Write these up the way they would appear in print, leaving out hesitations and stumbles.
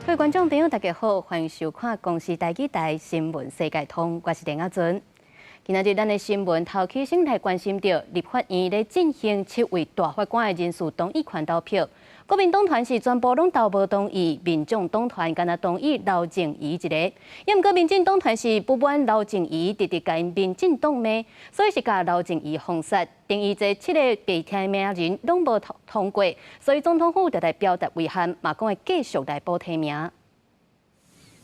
各位观众朋友，大家好，欢迎收看公视台记台新闻世界通，我是田雅纯。今仔日咱的新闻头起先来关心到立法院咧进行7位大法官的人事同意权投票，国民党团是全部拢投无同意，民众党团敢若同意刘静怡一个，毋过民进党团是不满刘静怡直直甲因民进党骂，所以是甲刘静怡封杀，定义这7个被提名人拢无通过，所以总统府就来表达遗憾，嘛讲会继续来补提名。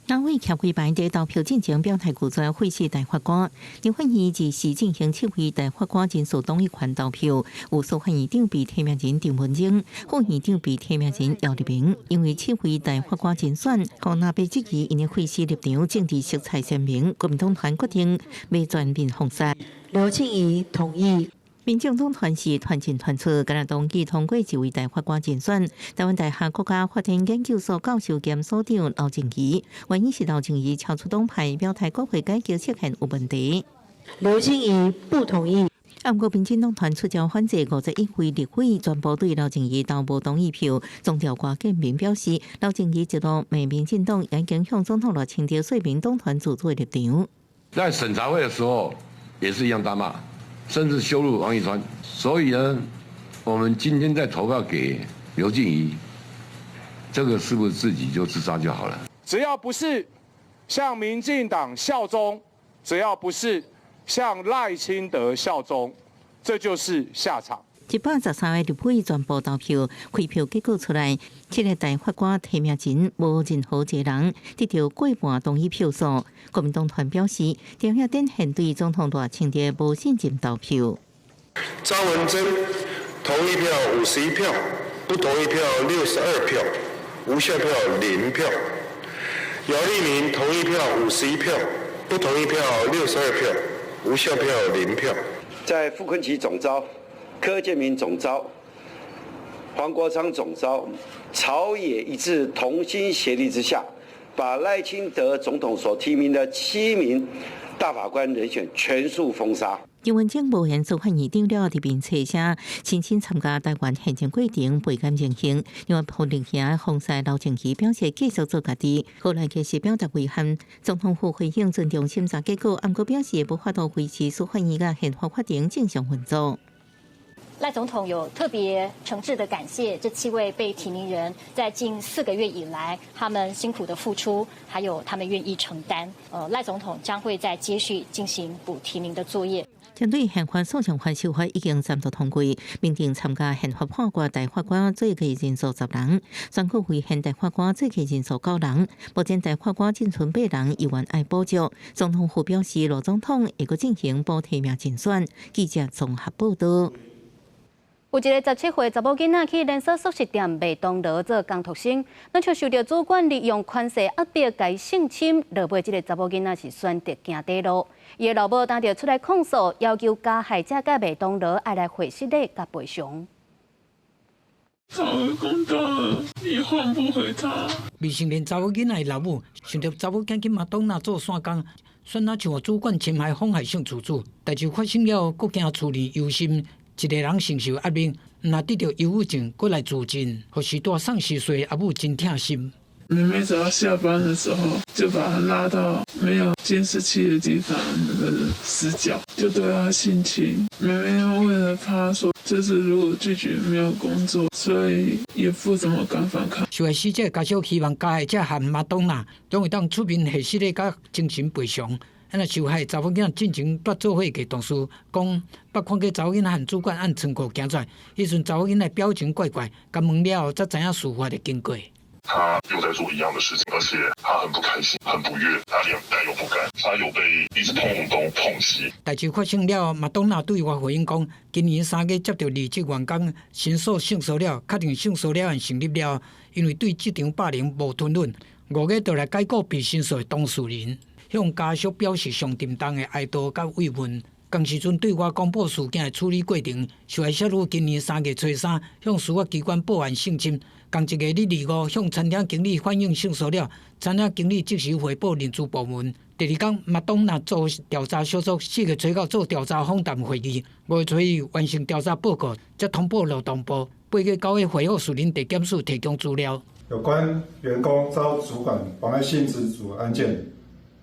南委协会办的投票进程表态拒绝废止大法官，立法院即时进行7位大法官人事同意权投票，有诉法院长被提名人郑文晶、副院长被提名人姚立明，因为7位大法官人选，国内被质疑因为废止立场政治色彩鲜明，国民党团决定要全面封杀。刘静怡同意。民进党团是团进团出，今日同意通过1位大法官人选。台湾大学国家法庭研究所教授兼所长刘静怡，原因是刘静怡超出党派，表态国会改革涉嫌有问题。刘静怡不同意。不过，民进党团出招反制51位立委，全部对刘静怡投无同意票。总调瓜建明表示，刘静怡一路骂民进党，已经向总统清调说明党团自主的立场。在审查会的时候，也是一样大骂。甚至羞辱王一川，所以呢，我们今天在投票给刘静怡，这个是不是自己就自杀就好了？只要不是向民进党效忠，只要不是向赖清德效忠，这就是下场。113位立委全部投票，开票结果出来，7个大法官提名人无任何一个人得到过半同意票数。国民党团表示，调遐展现对总统大清的无信任投票。张文珍同意票51票，不同意票62票，无效票0票。姚立明同意票51票，不同意票62票，无效票0票。在傅昆萁总召、柯建铭总召、黄国昌总召，朝野一致同心协力之下，把赖清德总统所提名的7名大法官人选全数封杀。郑文晶无限诉法院长了，伫面册写亲身参加台湾宪政过程，倍感荣幸。另外，朴立兄封杀刘静怡表示继续做家己，后来其实表达遗憾。总统府回应尊重审查结果，不过表示无法度维持司法院甲宪法法庭正常运作。赖总统有特别诚挚的感谢这7位被提名人，在近4个月以来，他们辛苦的付出，还有他们愿意承担。赖总统将会在接续进行补提名的作业。针对宪法诉讼法修法已经3度通过，明定参加宪法判决大法官最高人数10人，全国为宪大法官最高人数9人，目前大法官仅存8人，依然爱补足。总统府表示，罗总统会阁进行补提名竞选。记者综合报道。有一个17岁查某囡仔去连锁素食店卖东螺做工读生，那却受到主管利用权势压迫，该性侵。落尾，这个查某囡仔是选择行底路。伊的老母当着出来控诉，要求加害者甲卖东螺爱来回失礼甲赔偿。早就讲到了，你换不回他。未成年查某囡仔的老母，想着查某囝去麦当劳做散工，选哪像主管侵害、妨害性自主，代志发生了，佫惊处理忧心。一个人承受压力，若得到忧郁症，过来自尽，或是大丧10岁阿母真痛心。妹妹只要下班的时候，就把她拉到没有监视器的地方，那个死角，就对她性侵。妹妹为了怕说，这次如果拒绝没有工作，所以也不怎么敢反抗。受害死者家属希望加害者和麦当劳拢会当出面系失礼甲精神赔偿。那受害查某囡仔进前捌做伙嘅同事讲，捌看过查某囡仔和主管按村口行出来，迄阵查某囡仔表情怪怪，甲问了后才知影事发的经过。他又在做一样的事情，而且他很不开心，很不悦，他连带又不甘，他有被一直碰东碰西。代志发生了，麦当劳对外回应讲，今年3月接到离职员工申诉性骚扰，确定性骚扰案成立了，因为对这场霸凌无吞忍，5月就来解雇被申诉的当事人。向家属表示上沉重的哀悼甲慰问。同时阵对外公布事件的处理过程，受害者女今年3月初3向司法机关报案性侵，同一个日25向餐厅经理反映性骚扰，餐厅经理即时回报人资部门。第二天，麦当劳做调查小组4月初9做调查访谈会议，5月初1完成调查报告，才通报劳动部。8月9日会后，属林地检署提供资料。有关员工遭主管妨碍性自主案件，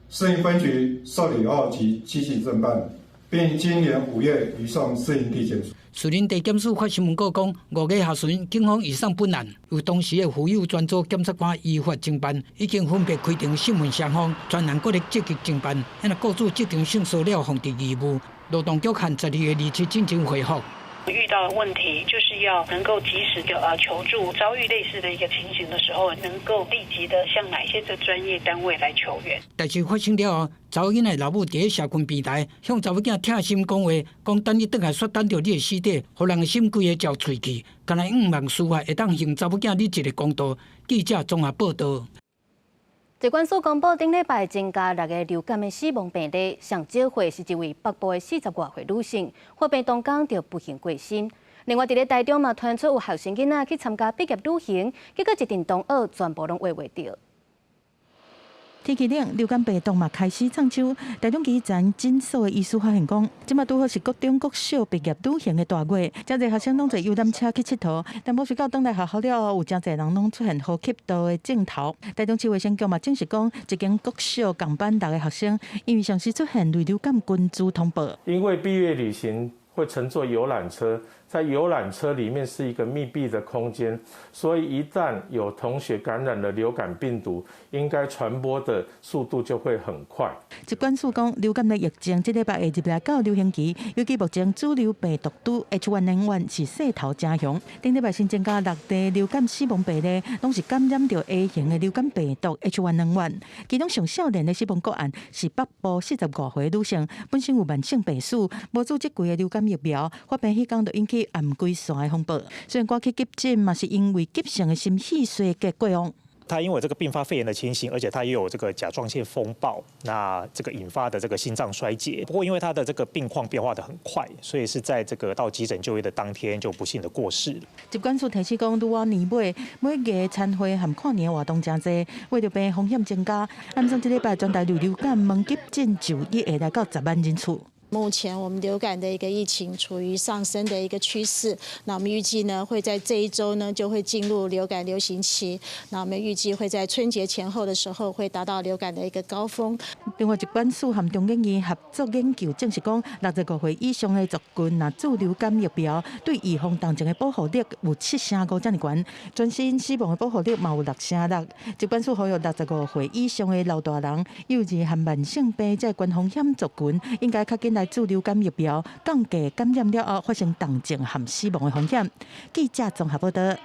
适应分局受理后即积极侦办，并今年5月移送适应地检署。士林地检署发新闻稿讲，5月下旬，警方移送本案，由当时的妇幼专组检察官依法侦办，已经分别开庭审问双方，专案各力积极侦办，因雇主这场性骚扰防治义务，劳动局限12月27进行回复。遇到的问题就是要能够及时的求助，遭遇类似的一个情形的时候，能够立即的向哪些的专业单位来求援。代志发生了后，查某囡的老母伫社群平台向查某囝疼心讲话，讲等你倒来雪等着你的尸体，互人心规个焦喙去，干来望司法会当行查某囝你一个公道。记者综合报道。疾管署公布，顶礼拜增加6个流感的死亡病例，上少岁是一位北部的40多岁女性，发病当天就不幸过身。另外，伫咧台中嘛传出有后生囡仔去参加毕业旅行，结果一阵同学全部拢画袂着。天气冷，流感病毒嘛开始创秋。台中基层诊所的医师发现讲，即马拄好是国中国小毕业旅行的大月，真侪学生拢坐游览车去佚佗，但无想到等来学校了后，有真侪人拢出现呼吸道的症头。台中市卫生局嘛证实讲，一间国小共班6个学生，因为上时出现类流感群组通报。因为毕业旅行会乘坐游览车，在游览车里面是一个密闭的空间，所以一旦有同学感染了流感病毒，应该传播的速度就会很快。疾管署讲，流感的疫情这礼拜会入来到流行期，尤其目前主流病毒株 H1N1 是势头正强。顶礼拜新增加6例流感死亡病例，拢是感染到 A 型的流感病毒 H1N1。其中上少年的死亡个案是北部45岁女性，本身有慢性病史，无注这几个流感疫苗，发病迄天就引起暗规线的风暴。虽然赶去急诊嘛，是因为急性的心血衰结过往。他因为这个并发肺炎的情形，而且他也有这个甲状腺风暴，那这个引发的这个心脏衰竭。不过因为他的这个病况变化得很快，所以是在这个到急诊就医的当天就不幸的过世。疾管署提示讲，愈往年尾，每个餐会和跨年活动真多，为着病风险增加，按照这礼拜全台流感门急诊就医会来到10万人次。目前我们流感的一个疫情处于上升的一个趋势，那我们预计呢会在这一周呢就会进入流感流行期，那我们预计会在春节前后的时候会达到流感的一个高峰。另外，疾管署和中研院合作研究证实讲，65岁以上的族群若注流感疫苗，对预防重症的保护力有7.5%这么悬，全身死亡的保护力嘛有6.6%。疾管署呼吁65岁以上的老大人、幼儿和慢性病这高风险族群，应该较紧来注流感疫苗，降低感染了后发生重症和死亡的风险。记者综合报道。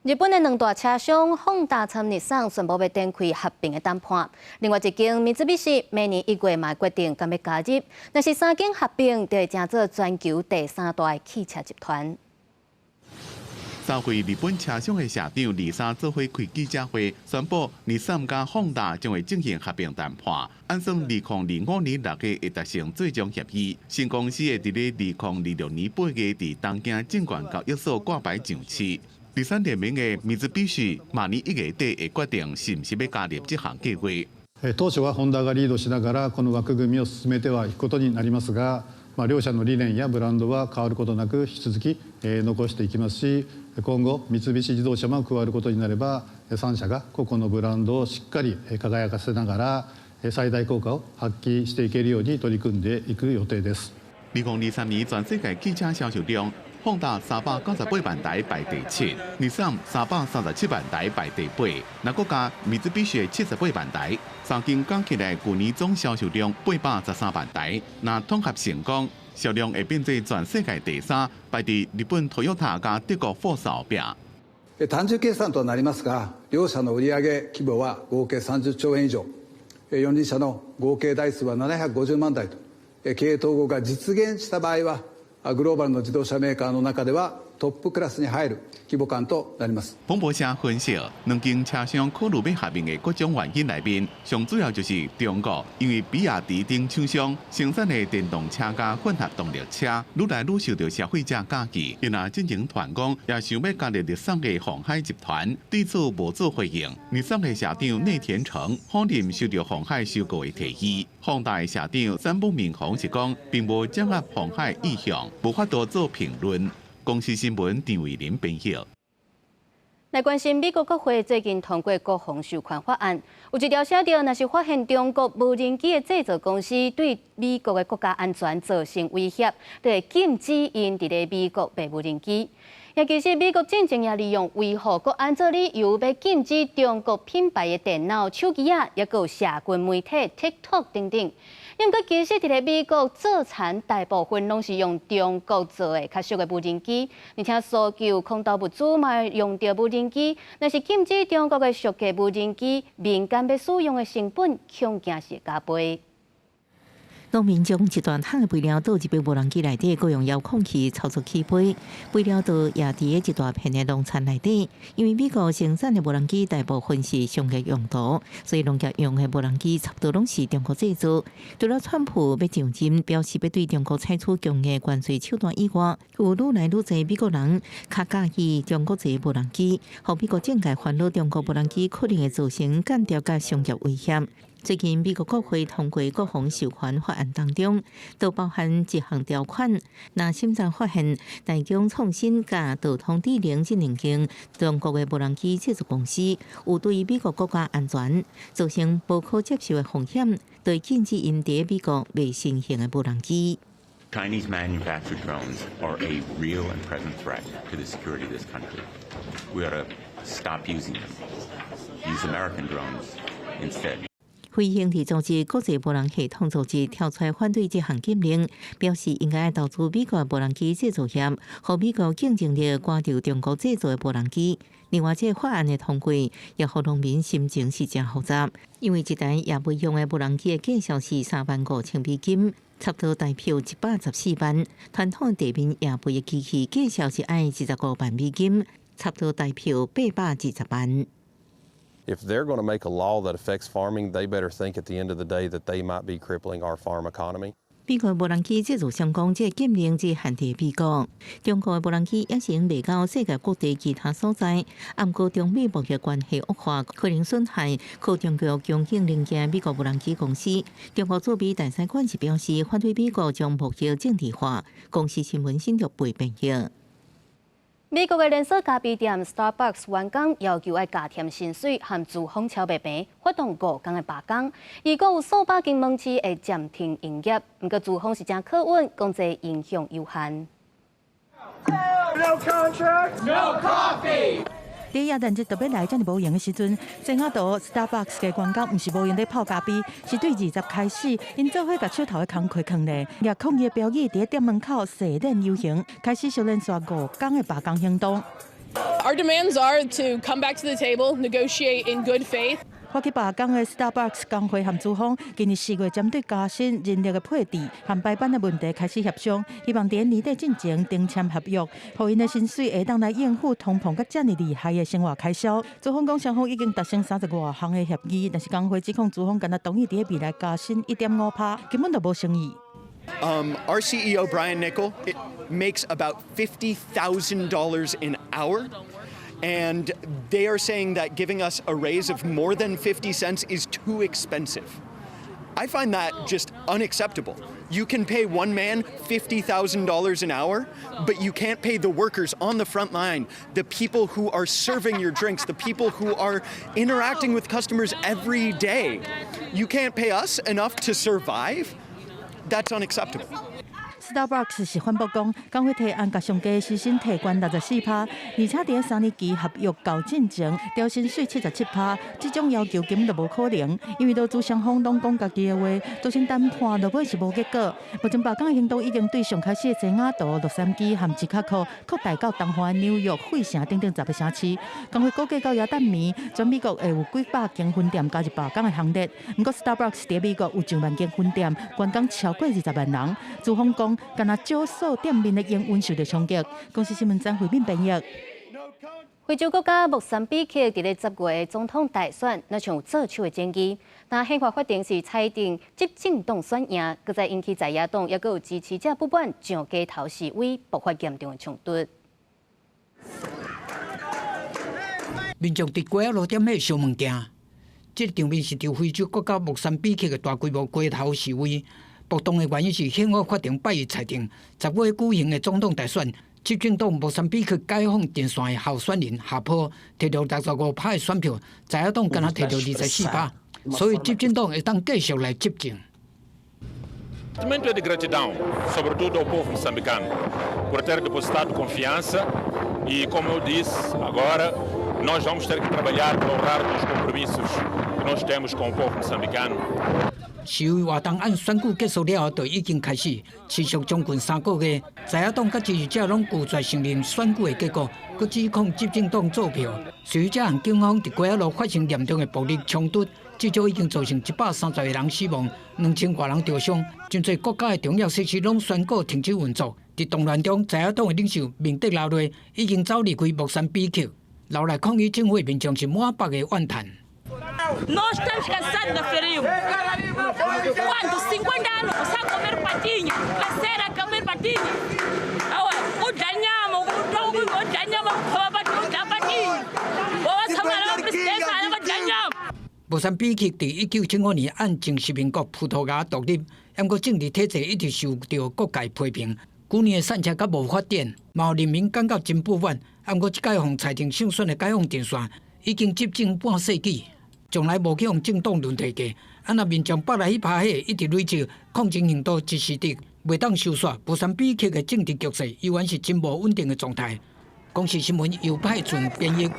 日本的2大车商Honda参日产宣布要展开合并的谈判。另外一间三菱明年1月嘛决定敢要加入，但是3间合并就会成做全球第3大的汽车集团。召回日本车商的社长23做伙开记者会，宣布23家Honda将会进行合并谈判，按算2025年6月会达成最终协议。新公司会伫咧2026年8月伫东京证券交易所挂牌上市。第三联名的三菱，明年1月底会決定是唔是要加入這項計劃。当初はホンダがリードしながらこの枠組みを進めてはいくことになりますが、両社の理念やブランドは変わることなく引き続き残していきますし、今後三菱自動車も加わることになれば、3社が個々のブランドをしっかり輝かせながら最大効果を発揮していけるように取り組んでいく予定です。2023年全世界汽車銷售量。Honda 398萬台排第7，日產337萬台排第8，那國家三菱78萬台，三間加起來去年總銷售量813萬台，那統合成功，銷量會變做全世界第3，排伫日本 Toyota 加德國福斯後壁。単純計算となりますが、両社の売上規模は合計30兆円以上、4輪車の合計台数は750万台と、経営統合が実現した場合は。グローバルの自動車メーカーの中ではトップクラスに入る規模感となります。彭博社分析，兩間車商考慮要合併的各種原因內面，上主要就是中國，因為比亞迪等廠商生產的電動車加混合動力車，愈來愈受到消費者嘉義。因啊，進行團工也想要加入日產的鴻海集團，對此無做回應。日產的社長內田成否認受到鴻海收購的提議。Honda的社長三本明雄是講，並無掌握鴻海意向，無法度做評論。公司新聞張偉林編譯。来关心美国国会最近通过国防授权法案，有一条写着，若是发现中国无人机的制造公司对美国的国家安全造成威胁，就会禁止因伫咧美国卖无人机。也其实美国正正也利用维护国安做理由，要禁止中国品牌的电脑、手机啊，也有社群媒体 TikTok 等等。因过其实伫咧美国造产大部分拢是用中国做的较俗的无人机，而且所求空投物资嘛用到无人机，若是禁止中国的俗价无人机，民间要使用的成本恐惊是加倍。农民将一段桶的肥料倒入去无人机内底，佮用遥控器操作起飞，肥料倒也伫一大片的农场内底。因为美国生产的无人机大部分是商业用途，所以农业用的无人机差不多拢是中国制造。除了川普要上任，表示要对中国采取强硬关税手段以外，有愈来愈侪美国人较介意中国制无人机，互美国政界烦恼中国无人机可能会造成间谍甲商业威胁。最近，美国国会通过国防授权法案当中，都包含一项条款，若审查发现大疆创新甲道通智能这两间中国的无人机制造公司有对美国国家安全造成不可接受的风险，就会禁止因伫美国卖新型的无人机。Chinese manufactured drones are a real and present threat to the security of this country. We ought to stop using them. Use American drones instead. 非营利组织国际无人系统组织跳出来反对这项禁令，表示应该投资美国无人机制造业，和美国竞争力赶上中国制造的无人机。另外，这法案的通过，也让农民心情是真复杂，因为一台也未用的无人机的价销是35000美金，差不多代表114万；传统的地面也未的机器价销是爱25万美金，差不多代表820万。If they're going to make a law that affects farming, they better think at the end of the day that they might be crippling our farm economy. 美国无人机制造商讲，这禁令只限制美国，中国的无人机也是卖到世界各地其他所在。不过，中美贸易关系恶化，可能损害靠中国供应零件美国无人机公司。中国驻美大使馆是表示，反对美国将目标政治化。公司新闻新竹被评价。美国的连锁咖啡店 Starbucks 员工要求要加添薪水和住房超白平，发动5天的罢工。如果有数百间门市会暂停营业，不过住房是真可稳，经济影响有限。No contract, no coffee. 在耶诞节特别来这么无闲的时阵，正下岛 Starbucks 的员工唔是无用在泡咖啡，是对20开始，因做伙把手头的工课放咧，也抗议标语伫店门口洗脸游行，开始小连续5天的罢工行动。Our demands are to come back to the table, negotiate in good faith. 发起罢工的 Starbucks 工会和资方，今年4月针对加薪、人力的配置和排班的问题开始协商，希望在年底进前订签合约，让因的薪水会当来应付通膨甲这么厉害的生活开销。资方讲，双方已经达成30多项的协议，但是工会指控资方敢若同意在未来加薪1.5%，根本就无诚意。Our CEO Brian Nichol makes about $50,000 an hour. And they are saying that giving us a raise of more than 50 cents is too expensive. I find that just unacceptable. You can pay one man $50,000 an hour, but you can't pay the workers on the front line, the people who are serving your drinks, the people who are interacting with customers every day. You can't pay us enough to survive? That's unacceptable. Starbucks 是反驳讲，工会提案甲上家时薪提悬64%，而且伫3年期合约到进前调薪水77%，这种要求根本就无可能，因为劳资双方拢讲家己的话，造成谈判落尾是无结果。目前罢工的行动已经对上开始的正雅道、洛杉矶和芝加哥扩大到东海、纽约、费城等10个城市。工会估计到耶诞暝，全美国会有几百间分店加入罢工的行列。不过 Starbucks 在美国有1万间分店，员工超过20万人。资方讲，敢若少数店面的营运受到冲击。公司新闻张惠敏编译。非洲国家莫桑比克伫咧10月的总统大选，那像有做手的争议。但宪法法庭是裁定执政党选赢，搁再引起在野党也搁有支持者不满上街头示威，爆发严重的冲突。民众伫街路点迄烧物件，这场面是伫非洲国家莫桑比克的大规模街头示威。暴动的原因是宪法法庭8月裁定10月举行的总统大选执政党莫桑比克解放阵线的候选人下坡摕到65%的选票，在野党敢若摕到24%，所以执政党会当继续来执政。 Sentimento é de gratidão, sobretudo ao povo moçambicano, por ter depositado confiança e, como eu disse, agora nós vamos ter que trabalhar para honrar os compromissos que nós temos com o povo moçambicano. 示威活动按选举结束了后，就已经开始，持续将近3个月。在野党甲支持者拢拒绝承认选举的结果，佮指控执政党作票。示威者和警方伫街仔路发生严重的暴力冲突。 至少已经造成130个人死亡，2000多人受伤。真侪国家的重要设施拢宣告停止运作。在动乱中，在野党的领袖明德劳瑞已经走离开莫桑比克，留来抗议政府的民众是满北的怨叹。Nós estamos cansados da feriu. Quanto? 50 anos, só comer patinha, crescer a comer patinha. O ganhamos, o ganhamos, o patinha. O samarão presidente, o ganhamos. 莫桑比克伫1975年按正式民国葡萄牙独立，不过政治体制一直受到各界批评。去年的散车甲无发展，嘛有人民感觉真不满。不过，即解放财政胜选的解放阵线已经执政半世纪，从来无去用政党轮替过。啊，若民众北来去拍火，一直累积抗争行动一时的袂当收煞。莫桑比克的政治局势依然是真无稳定的状态。公视新闻由派存编译。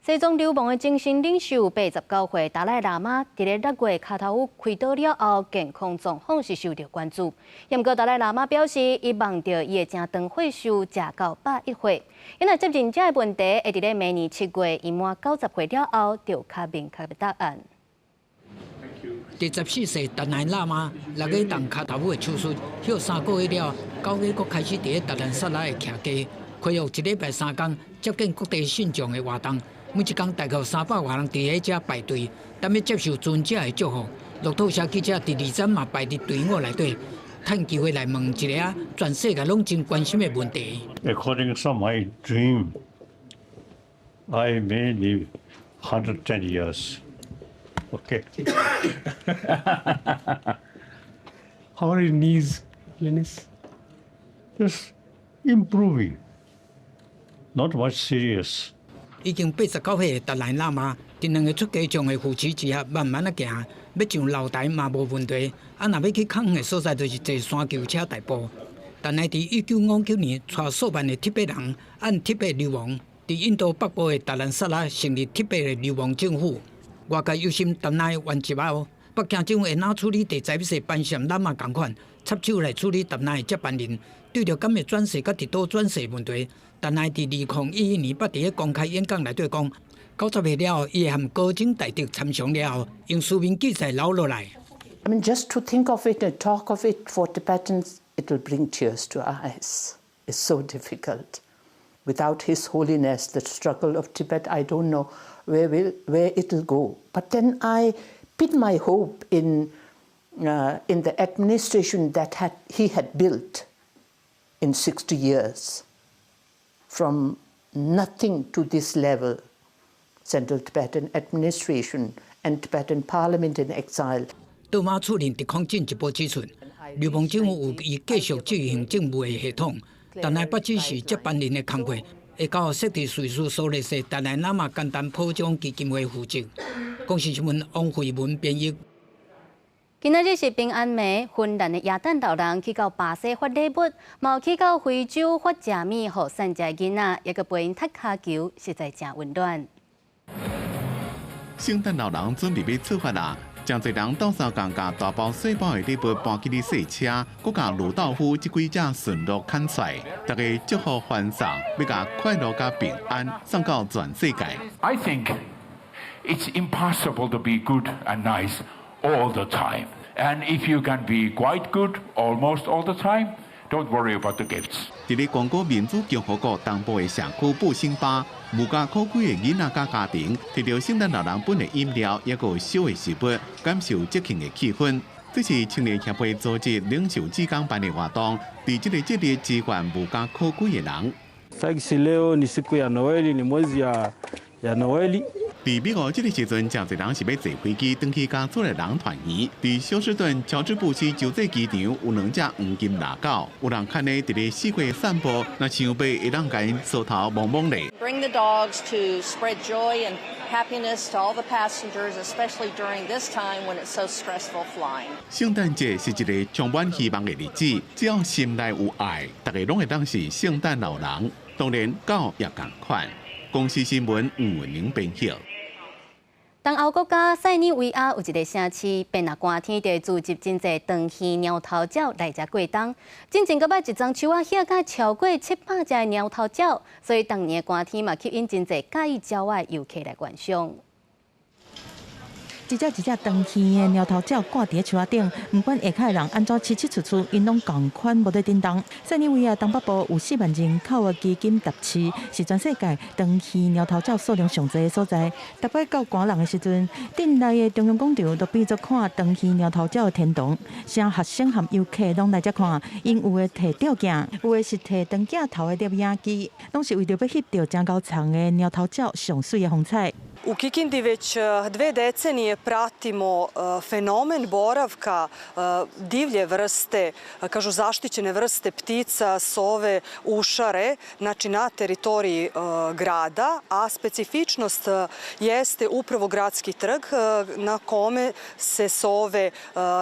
西藏流亡的精神领袖89岁达赖喇嘛，伫咧6月脚头开刀了后，健康状况是受到关注。不过达赖喇嘛表示，伊望着伊的正长岁数食到101岁。因为接近这个问题，会伫咧明年7月伊满90岁了后，就较明确的答案。第14岁达赖喇嘛6月动脚头的手术，休3个月了，9月佫开始伫咧达兰萨拉的徛家，恢复1礼拜3天接见各地信众的活动。 每一天大概有300多人伫咧遮排队，等要接受尊者的祝福。路透社记者第2站嘛排伫队伍内底，趁机会来问一个全世界拢真关心的问题。According to my dream, I may live 110 years. Okay. How are your knees, Lennis? Just improving. Not much serious. 已经89岁的达赖喇嘛，伫2个出家众的扶持之下，慢慢啊行，要上楼台嘛无问题。啊，若要去较远的所在，就是坐山丘车代步。但係伫1959年，带数万的铁北人按铁北流亡，伫印度北部的达兰萨拉成立铁北的流亡政府。外界忧心达赖完之后，北京政府会哪处理第11世班禅喇嘛同款，插手来处理达赖的接班人，对着敢会转世甲伫倒转世问题。 但係伫2011年捌伫咧公开演讲内底讲，90岁了后，伊会含高僧大德参详了后，用书面记载留落来。I mean, just to think of it and talk of it for Tibetans, it will bring tears to our eyes. It's so difficult. Without His Holiness, the struggle of Tibet, I don't know where it will go. But then I put my hope in the administration that he had built in 60 years. From nothing to this level, Central Tibetan administration and Tibetan Parliament in exile. 杜马处理伫抗进一步指出，流亡政府有意继续执行政务的系统，但係不只是接班人的工作，会交设置瑞士苏黎世达赖喇嘛简单普奖基金会负责。公视新闻王慧文编译。 今仔日是平安暝，芬兰的耶诞老人去到巴西发礼物，嘛去到非洲发食米，互善食囡仔，也个陪因踢骹球，实在真温暖。圣诞老人准备要出发啦！真侪人到处共甲大包小包的礼物搬去哩洗车，佮甲鲁道夫这几只顺路砍出，大家祝福欢送，要甲快乐甲平安送到全世界。I think it's impossible to be good and nice all the time. And if you can be quite good almost all the time, don't worry about the gifts. 伫咧广告民主共和国东部的社区布辛巴，无家可归的囡仔甲家庭，摕到圣诞老人本的饮料，也有小的食物，感受节庆的气氛。这是青年协会组织领袖志工办的活动，伫这个节日支援无家可归的人。Sisi leo ni siku ya Noeli, ni mwezi ya Noeli. 伫美国这个时阵，真侪人是要坐飞机登去加州的人团圆。伫休斯顿乔治布斯洲际机场有2只黄金腊狗，有人看咧伫咧四界散步，若想要会当甲因梳头摸摸咧。Bring the dogs to spread joy and happiness to all the passengers, especially during this time when it's so stressful flying. 圣诞节是一个充满希望的日子，只要心内有爱，大家拢会当是圣诞老人。当然，狗也同款。公司新闻吴文玲编辑。东欧国家塞尔维亚有一个城市，变若寒天就会聚集真侪长鼻猫头鸟来遮过冬。真正搁摆一丛树啊，遐甲超过700只的猫头鸟，所以当年的寒天嘛，吸引真侪介意鸟的游客来观赏。一只长鼻的猫头鸟挂伫树仔顶，不管下骹的人安怎七出出，因拢同款无得叮当。塞尔维亚东北部有4万人口的基金达市，是全世界长鼻猫头鸟数量上侪的所在。逐摆到寒冷的时阵，镇内的中央广场都变作看长鼻猫头鸟的天堂。啥学生和游客拢来遮看，因有的摕吊镜，有的是摕长镜头的摄影机，拢是为着要翕到真高长的猫頭鳥上水的風采。U Kikindi već 2 decenije pratimo fenomen boravka divlje vrste, kažu zaštićene vrste ptica, sove, ušare, znači na teritoriji grada, a specifičnost jeste upravo gradski trg na kome se sove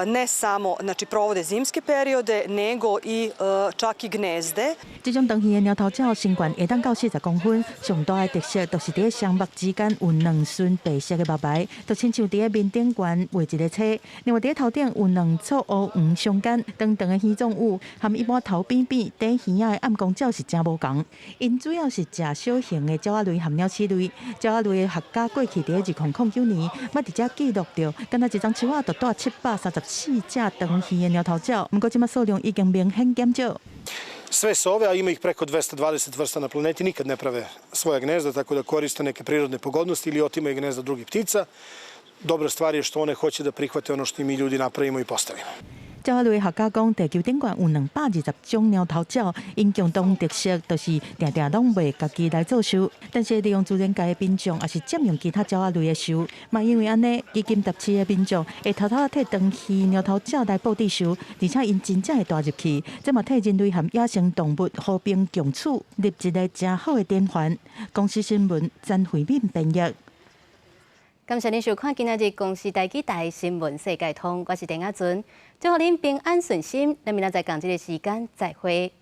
ne samo znači provode zimske periode, nego i čak i gnezde. 这种长鼻的猫頭鳥身高會當到40公分，上大的特色就是伫雙目之間有2順白色的目牌，就親像伫面頂懸畫一個車。另外伫頭頂有2撮烏黃相間長長的魚狀羽，和一般頭扁扁底魚仔的暗光鳥是真無同。因主要是食小型的鳥仔類和鳥鼠類。鳥仔類的學家過去伫2009年，捌伫遮記錄到，敢若一張樹仔就帶734隻長鼻的貓頭鳥，不過即馬數量已經明顯減少。Sve sove, a ima ih preko 220 vrsta na planeti, nikad ne prave svoja gnezda, tako da koriste neke prirodne pogodnosti ili otimaju gnezda drugih ptica. Dobra stvar je što one hoće da prihvate ono što i mi ljudi napravimo i postavimo. 鳥類學家講，地球頂懸有220種貓頭鳥，因共同特色就是定定攏袂家己來做收，但是利用自然界的品種，也是佔用其他鳥類的收。嘛因為安尼，基金雜誌的品種會偷偷替長鼻貓頭鳥來布置收，而且因真正會帶入去，這嘛替人類和野生動物和平共處立一個真好的典範。公司新聞詹慧敏編譯。感謝您收看今日的公視台記台新聞世界通，我是鄭雅俊，祝賀您平安順心，咱明仔載同一個時間再會。